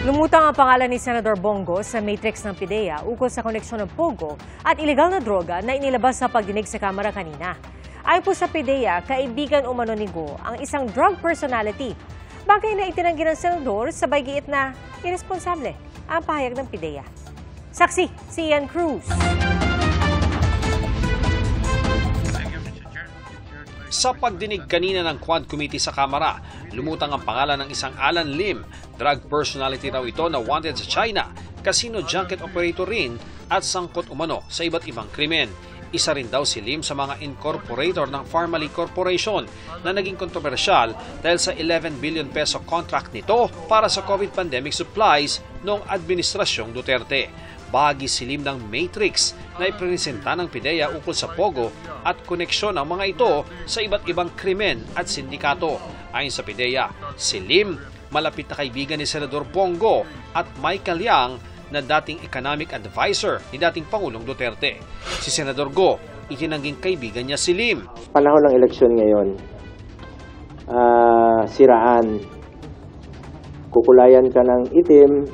Lumutang ang pangalan ni Senador Bongo sa matrix ng PIDEA ukol sa koneksyon ng Pogo at ilegal na droga na inilabas sa pagdinig sa Kamara kanina. Ayon po sa PIDEA, kaibigan umano ni Go ang isang drug personality. Bagay na itinanggi ng senador sabay giit na irresponsable ang pahayag ng PIDEA. Saksi, si Ian Cruz. Sa pagdinig kanina ng Quad Committee sa Kamara, lumutang ang pangalan ng isang Alan Lim. Drug personality raw ito na wanted sa China, casino junket operator rin at sangkot umano sa iba't ibang krimen. Isa rin daw si Lim sa mga incorporator ng Pharmaly Corporation na naging kontrobersyal dahil sa 11 billion peso contract nito para sa COVID pandemic supplies noong Administrasyong Duterte. Bahagi si Lim ng matrix na ipresenta ng PIDEA ukol sa Pogo at koneksyon ng mga ito sa iba't ibang krimen at sindikato. Ayon sa PIDEA, si Lim malapit na kaibigan ni Senador Bongo at Michael Yang na dating economic advisor ni dating Pangulong Duterte. Si Senador Go, itinangging kaibigan niya si Lim. Panahon ng eleksyon ngayon, siraan, kukulayan ka ng itim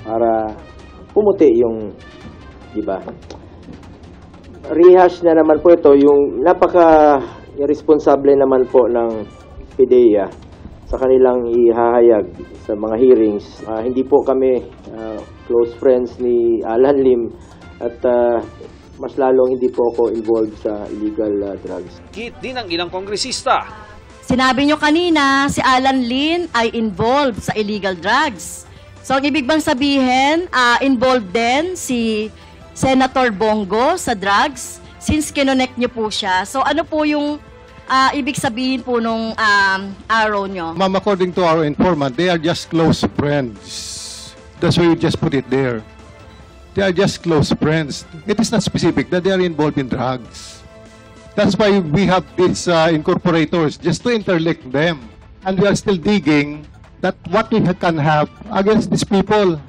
para pumuti yung iba. Rehash na naman po ito, yung napaka-irresponsable naman po ng PIDEA sa kanilang ihahayag sa mga hearings. Hindi po kami close friends ni Alan Lim at mas lalong hindi po ako involved sa illegal drugs. Git din ng ilang kongresista. Sinabi nyo kanina, si Alan Lim ay involved sa illegal drugs. So, ang ibig bang sabihin, involved din si Senator Bongo sa drugs since kinonect nyo po siya. So, ano po yung ibig sabihin po nung araw nyo? Ma'am, according to our informant, they are just close friends. That's why you just put it there. They are just close friends. It is not specific that they are involved in drugs. That's why we have these incorporators, just to interlink them. And we are still digging that what we can have against these people.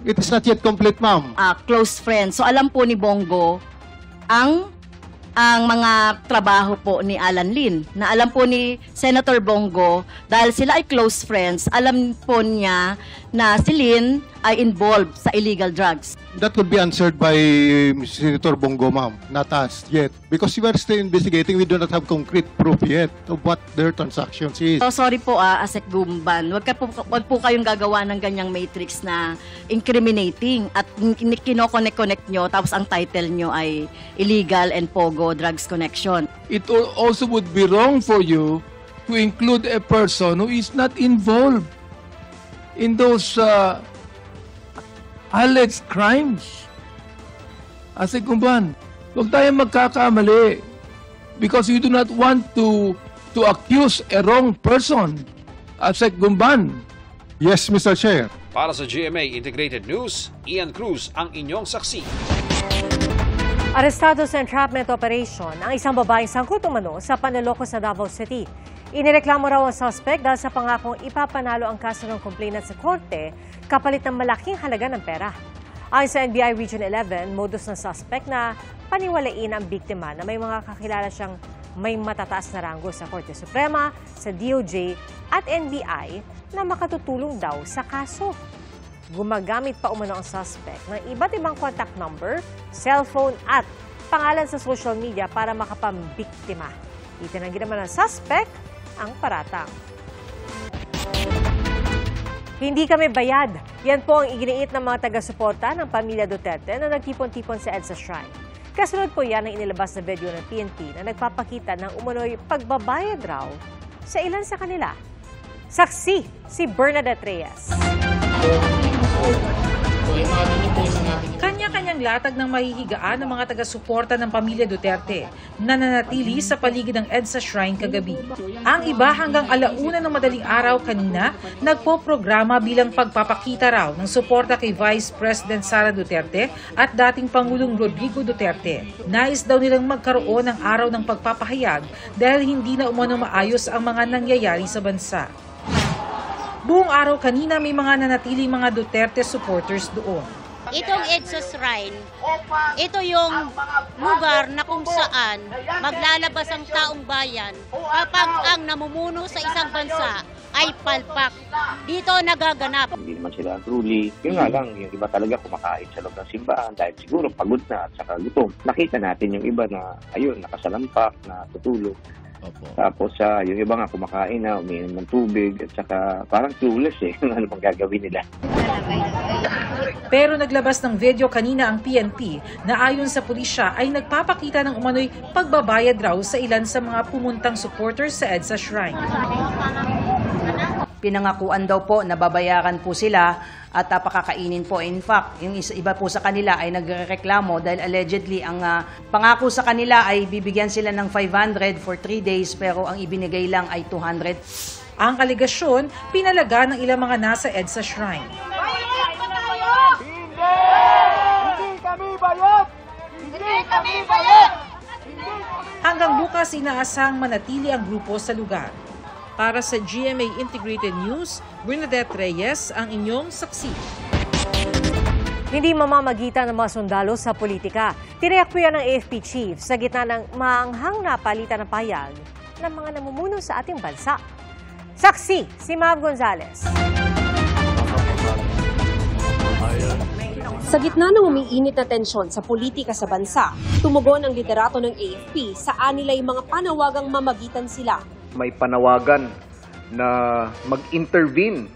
It is not yet complete, ma'am. Close friends. So alam po ni Bongo ang mga trabaho po ni Alan Lim. Na alam po ni Senator Bongo, dahil sila ay close friends, alam po niya na si Lim ay involved sa illegal drugs. That could be answered by Senator Bongo, ma'am, not us yet. Because we are still investigating, we do not have concrete proof yet of what their transactions is. So sorry po, Asek Gumban. Wag po kayong gagawa ng ganyang matrix na incriminating at kinoconnect nyo, tapos ang title nyo ay illegal and Pogo drugs connection. It also would be wrong for you to include a person who is not involved in those alleged crimes. Asek Gumban, huwag tayong magkakamali because you do not want to accuse a wrong person. Asek Gumban. Yes, Mr. Chair. Para sa GMA Integrated News, Ian Cruz ang inyong saksi. Arestado sa entrapment operation ang isang babaeng sangkot umano sa panloloko sa Davao City. Inireklamo raw ang suspect dahil sa pangakong ipapanalo ang kaso ng complainant sa korte kapalit ng malaking halaga ng pera. Ayon sa NBI Region 11, modus ng suspect na paniwalain ang biktima na may mga kakilala siyang may matataas na ranggo sa Korte Suprema, sa DOJ at NBI na makatutulong daw sa kaso. Gumagamit pa umano ang suspect ng iba't ibang contact number, cellphone at pangalan sa social media para makapambiktima. Itinanggi naman ng suspect ang paratang. Hindi kami bayad. Yan po ang iginiit ng mga taga-suporta ng pamilya Duterte na nagtipon-tipon sa EDSA Shrine. Kasunod po yan ang inilabas na video ng PNP na nagpapakita ng umano'y pagbabayad raw sa ilan sa kanila. Saksi si Bernadette Reyes. Kanya-kanyang latag ng mahihigaan ng mga taga-suporta ng pamilya Duterte na nanatili sa paligid ng EDSA Shrine kagabi. Ang iba hanggang 1:00 ng madaling araw kanina, nagpo-programa bilang pagpapakita raw ng suporta kay Vice President Sara Duterte at dating Pangulong Rodrigo Duterte. Nais daw nilang magkaroon ng araw ng pagpapahayag dahil hindi na umano maayos ang mga nangyayari sa bansa. Buong araw kanina may mga nanatiling mga Duterte supporters doon. Itong EDSA Shrine, ito yung lugar na kung saan maglalabas ang taong bayan kapag ang namumuno sa isang bansa ay palpak. Dito nagaganap. Hindi naman sila truly. Yun nga lang, yung iba talaga kumakain sa loob ng simbahan dahil siguro pagod na at saka gutom. Nakita natin yung iba na, ayun, nakasalampak, na tutulog. Tapos yung iba nga kumakain na, umiinom ng tubig at saka parang clueless ano pang gagawin nila. Pero naglabas ng video kanina ang PNP na ayon sa pulisya ay nagpapakita ng umano'y pagbabayad raw sa ilan sa mga pumuntang supporters sa EDSA Shrine. Pinangakuan daw po na babayaran po sila at pakakainin po. In fact, yung iba po sa kanila ay nagreklamo dahil allegedly ang pangako sa kanila ay bibigyan sila ng 500 for 3 days pero ang ibinigay lang ay 200. Ang aligasyon, pinalaga ng ilang mga nasa EDSA Shrine. Hindi kami bayad! Hindi kami bayad! Hanggang bukas inaasang manatili ang grupo sa lugar. Para sa GMA Integrated News, Bernadette Reyes ang inyong saksi. Hindi mamamagitan ng mga sundalo sa politika. Tiniyak po yan ng AFP chief sa gitna ng maanghang na palitan ng payag ng mga namumuno sa ating bansa. Saksi, si Mav Gonzalez. Sa gitna ng umiinit na tensyon sa politika sa bansa, tumugon ang liderato ng AFP sa anilay mga panawagang mamagitan sila. May panawagan na mag-intervene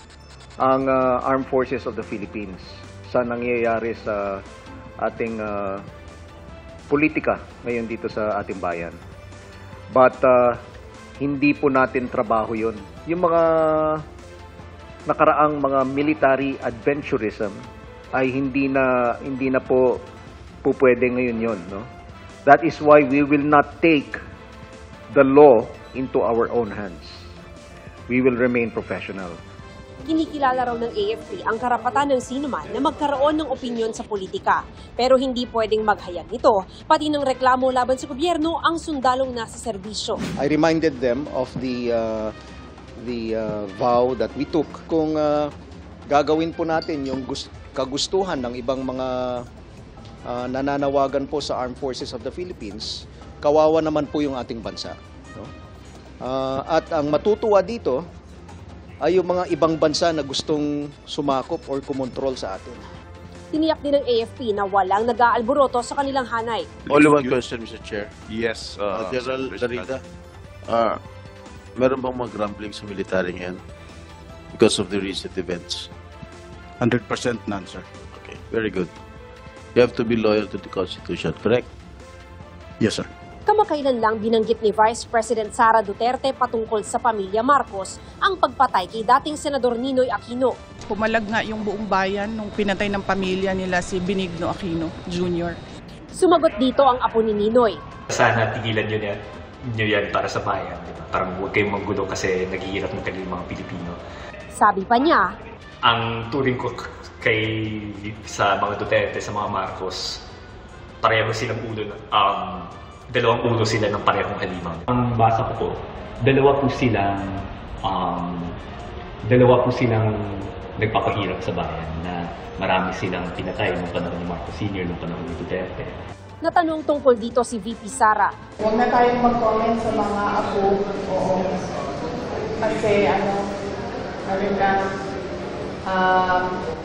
ang Armed Forces of the Philippines sa nangyayari sa ating politika ngayon dito sa ating bayan. But hindi po natin trabaho yun. Yung mga nakaraang mga military adventurism ay hindi na po pwede ngayon yun. No? That is why we will not take the law into our own hands. We will remain professional. Kinikilala raw ng AFP ang karapatan ng sinuman na magkaroon ng opinyon sa politika. Pero hindi pwedeng maghayag nito, pati ng reklamo laban sa gobyerno ang sundalong nasa serbisyo. I reminded them of the vow that we took. Kung gagawin po natin yung kagustuhan ng ibang mga nananawagan po sa Armed Forces of the Philippines, kawawa naman po yung ating bansa. No? At ang matutuwa dito ay yung mga ibang bansa na gustong sumakop or kumontrol sa atin. Tiniyak din ng AFP na walang nag-aalboroto sa kanilang hanay. Only one question, Mr. Chair. Yes, General Darida, meron bang mga grumbling sa military ngayon because of the recent events? 100% none, sir. Okay, very good. You have to be loyal to the Constitution, correct? Yes, sir. Kamakailan lang binanggit ni Vice President Sara Duterte patungkol sa pamilya Marcos ang pagpatay kay dating Senador Ninoy Aquino. Pumalag nga yung buong bayan nung pinatay ng pamilya nila si Benigno Aquino Jr. Sumagot dito ang apo ni Ninoy. Sana tigilan nyo yan para sa bayan. Diba? Parang huwag kayong manggulo kasi naghihirap ng talagang mga Pilipino. Sabi pa niya, ang turing ko sa mga Duterte, sa mga Marcos, pareho silang ulo, dalawang ulo sila ng parehong halimaw. Ang basa ko po, dalawa po silang nagpapahirap sa bayan na marami silang pinatay nung panahon ni Marcos Sr., nung panahon ni Duterte. Natanong tungkol dito si VP Sara. Huwag na tayong mag-comment sa mga apo. Oo. Kasi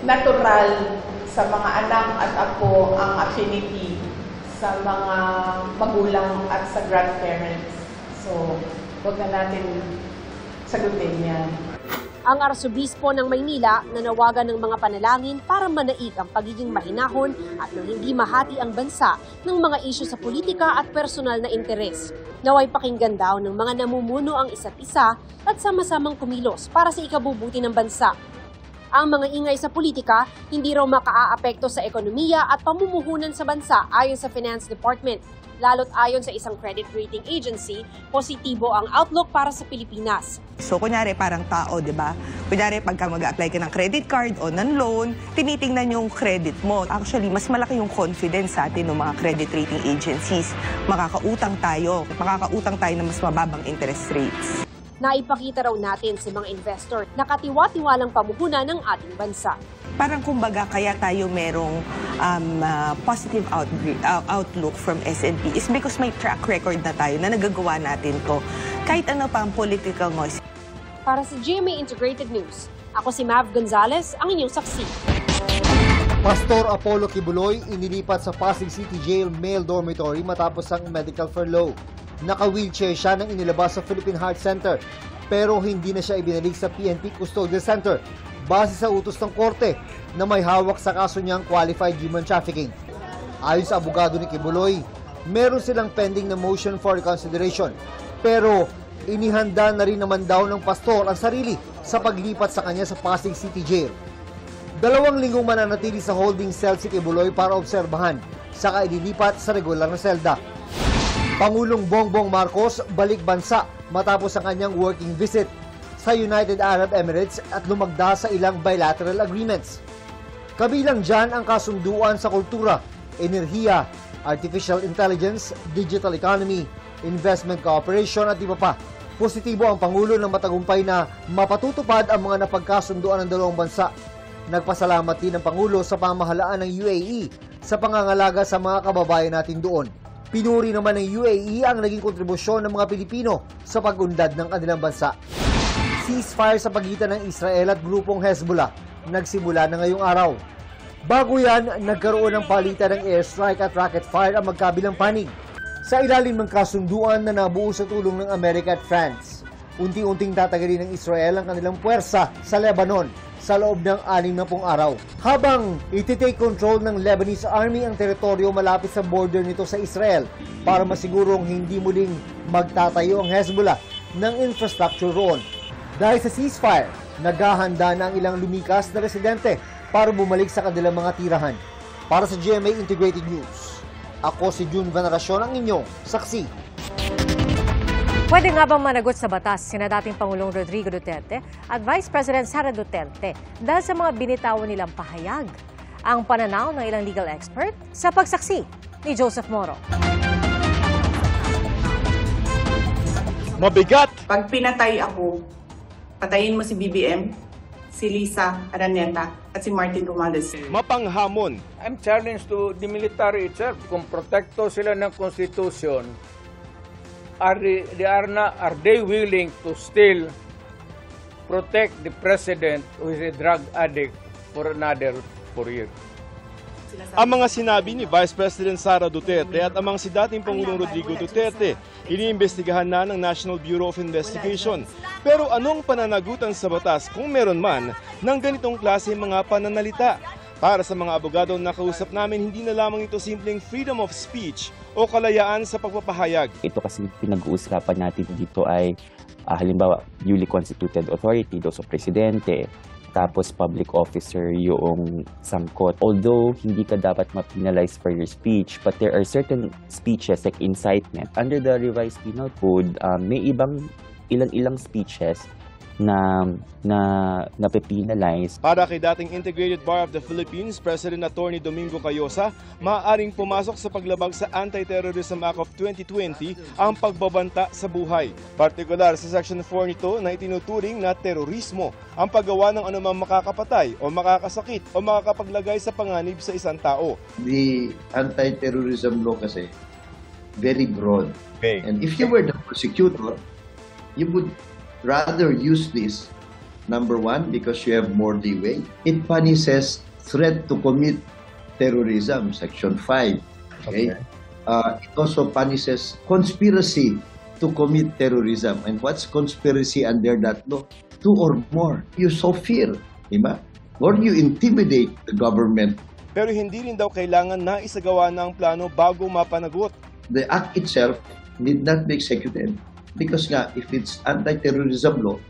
natural sa mga anak at apo ang affinity sa mga magulang at sa grandparents. So, huwag na natin sagutin yan. Ang Arsobispo ng Maynila nanawagan ng mga panalangin para manaig ang pagiging mahinahon at nang hindi mahati ang bansa ng mga isyu sa politika at personal na interes. Naway pakinggan daw ng mga namumuno ang isa't isa at sama-samang kumilos para sa ikabubuti ng bansa. Ang mga ingay sa politika hindi raw makaaapekto sa ekonomiya at pamumuhunan sa bansa ayon sa Finance Department. Lalo't ayon sa isang credit rating agency, positibo ang outlook para sa Pilipinas. So kunyari parang tao, di ba? Kunyari pagka mag-apply ka ng credit card o ng loan, tinitingnan yung credit mo. Actually, mas malaki yung confidence sa atin ng mga credit rating agencies. Makakautang tayo na mas mababang interest rates. Naipakita raw natin sa mga investor na katiwa-tiwalang pamuhunan ng ating bansa. Parang kumbaga kaya tayo merong positive outlook from S&P is because may track record na tayo na nagagawa natin to. Kahit ano pa ang political noise. Para sa GMA Integrated News, ako si Mav Gonzalez, ang inyong saksi. Pastor Apollo Kibuloy inilipat sa Pasig City Jail male dormitory matapos ang medical furlough. Naka-wheelchair siya nang inilabas sa Philippine Heart Center pero hindi na siya ibinalik sa PNP Custodial Center base sa utos ng korte na may hawak sa kaso niyang qualified human trafficking. Ayon sa abogado ni Kibuloy, meron silang pending na motion for reconsideration pero inihanda na rin naman daw ng pastor ang sarili sa paglipat sa kanya sa Pasig City Jail. 2 linggong mananatili sa holding cell si Kibuloy para obserbahan, saka ililipat sa regular na selda. Pangulong Bongbong Marcos balik bansa matapos ang kanyang working visit sa United Arab Emirates at lumagda sa ilang bilateral agreements. Kabilang dyan ang kasunduan sa kultura, enerhiya, artificial intelligence, digital economy, investment cooperation at iba pa. Positibo ang Pangulo na matagumpay na mapatutupad ang mga napagkasunduan ng dalawang bansa. Nagpasalamat din ang Pangulo sa pamahalaan ng UAE sa pangangalaga sa mga kababayan natin doon. Pinuri naman ng UAE ang naging kontribusyon ng mga Pilipino sa pag-unlad ng kanilang bansa. Ceasefire sa pagitan ng Israel at grupong Hezbollah nagsimula na ngayong araw. Bago yan, nagkaroon ng palitan ng airstrike at rocket fire ang magkabilang panig. Sa ilalim ng kasunduan na nabuo sa tulong ng Amerika at France, unti-unting tatagalin ng Israel ang kanilang puwersa sa Lebanon sa loob ng 60 araw. Habang iti-take control ng Lebanese Army ang teritoryo malapit sa border nito sa Israel para masigurong hindi muling magtatayo ang Hezbollah ng infrastructure roon. Dahil sa ceasefire, naghahanda na ang ilang lumikas na residente para bumalik sa kanilang mga tirahan. Para sa GMA Integrated News, ako si June Veneracion, ang inyong saksi. Pwede nga bang managot sa batas sina dating Pangulong Rodrigo Duterte at Vice President Sara Duterte dahil sa mga binitawan nilang pahayag? Ang pananaw ng ilang legal expert sa pagsaksi ni Joseph Moro. Mabigat! Pag pinatay ako, patayin mo si BBM, si Lisa Araneta at si Martin Romualdez. Mapanghamon. I'm challenged to the military itself. Kung protekto sila ng Constitution, are they willing to still protect the president who is a drug addict for another 4 years? Ang mga sinabi ni Vice President Sara Duterte at ang mga si dating Pangulong Rodrigo Duterte, iniimbestigahan na ng National Bureau of Investigation. Pero anong pananagutan sa batas kung meron man ng ganitong klase mga pananalita? Para sa mga abogado na kausap namin, hindi na lamang ito simpleng freedom of speech o kalayaan sa pagpapahayag. Ito kasi pinag-uusapan natin dito ay halimbawa newly constituted authority, those of presidente, tapos public officer yung sangkot. Although hindi ka dapat ma-penalize for your speech, but there are certain speeches like incitement. Under the revised penal code, may ilang speeches na nape-penalize. Para kay dating Integrated Bar of the Philippines, President Attorney Domingo Cayosa, maaaring pumasok sa paglabag sa Anti-Terrorism Act of 2020 ang pagbabanta sa buhay. Partikular sa Section 4 nito na itinuturing na terorismo ang paggawa ng anumang makakapatay o makakasakit o makakapaglagay sa panganib sa isang tao. The anti-terrorism law kasi very broad. Okay. And if you were the prosecutor, you would rather use this, number one, because you have more leeway. It punishes threat to commit terrorism, Section 5. Okay? It also punishes conspiracy to commit terrorism. And what's conspiracy under that law? 2 or more. You sow fear, diba? Or you intimidate the government. Pero hindi rin daw kailangan na isagawa na ang plano bago mapanagot. The act itself need not be executed. Because nga, if it's anti-terrorism law,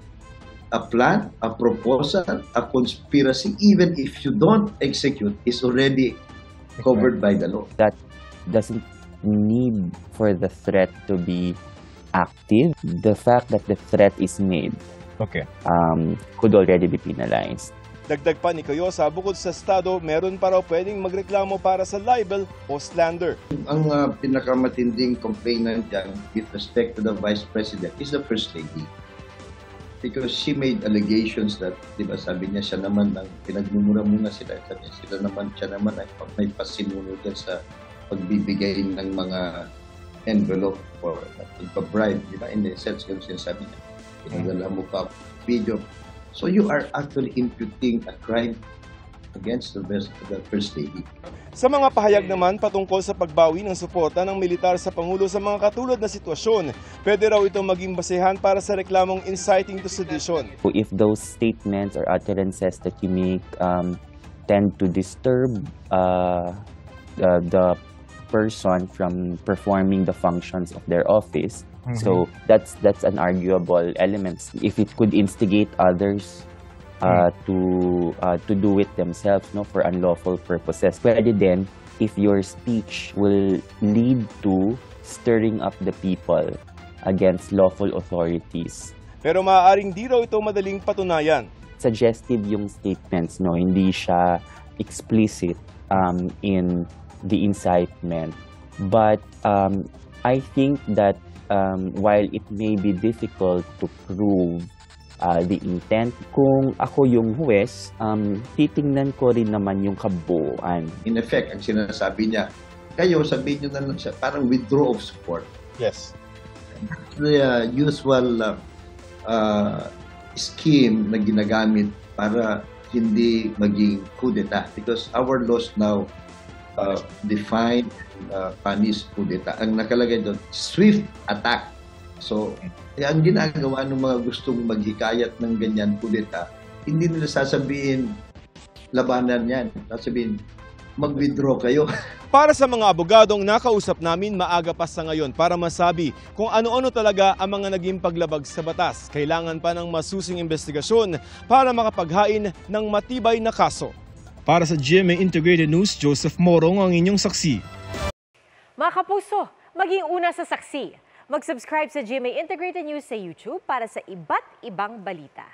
a plan, a proposal, a conspiracy, even if you don't execute, is already covered by the law. That doesn't need for the threat to be active. The fact that the threat is made could already be penalized. Dagdag pa ni Cayosa, bukod sa Estado, meron pa raw pwedeng magreklamo para sa libel o slander. Ang pinakamatinding complainant dyan with respect to the Vice President is the First Lady. Because she made allegations that, di ba, sabi niya siya naman, pinagmumura-muna sila. Siya naman ay may pasimuno dyan sa pagbibigay ng mga envelope or pagpabribe, di ba? In the sense, yung sinasabi niya. pinadala mo pa video. So you are actually imputing a crime against the First Lady. Sa mga pahayag naman patungkol sa pagbawi ng suporta ng militar sa Pangulo sa mga katulad na sitwasyon, pwede raw itong maging basehan para sa reklamong inciting to sedition. If those statements or utterances that you make tend to disturb the person from performing the functions of their office, so that's an arguable element. If it could instigate others to do it themselves, no, for unlawful purposes. Pwede din if your speech will lead to stirring up the people against lawful authorities. Pero maaaring di raw ito madaling patunayan. Suggestive yung statements, no, hindi siya explicit in the incitement. But I think that while it may be difficult to prove the intent, kung ako yung huwes, titingnan ko rin naman yung kabuuan. In effect, ang sinasabi niya, kayo sabihin nyo na parang withdraw of support. Yes. The usual scheme na ginagamit para hindi maging coup d'etat, because our laws now define punish coup d'etat. Ang nakalagay doon, swift attack. So, ang ginagawa ng mga gustong maghikayat ng ganyan coup d'etat, hindi nila sasabihin labanan yan. Sasabihin, mag-withdraw kayo. Para sa mga abogadong nakausap namin, maaga pa sa ngayon para masabi kung ano-ano talaga ang mga naging paglabag sa batas. Kailangan pa ng masusing investigasyon para makapaghain ng matibay na kaso. Para sa GMA Integrated News, Joseph Morong ang inyong saksi. Mga kapuso, maging una sa saksi. Mag-subscribe sa GMA Integrated News sa YouTube para sa iba't ibang balita.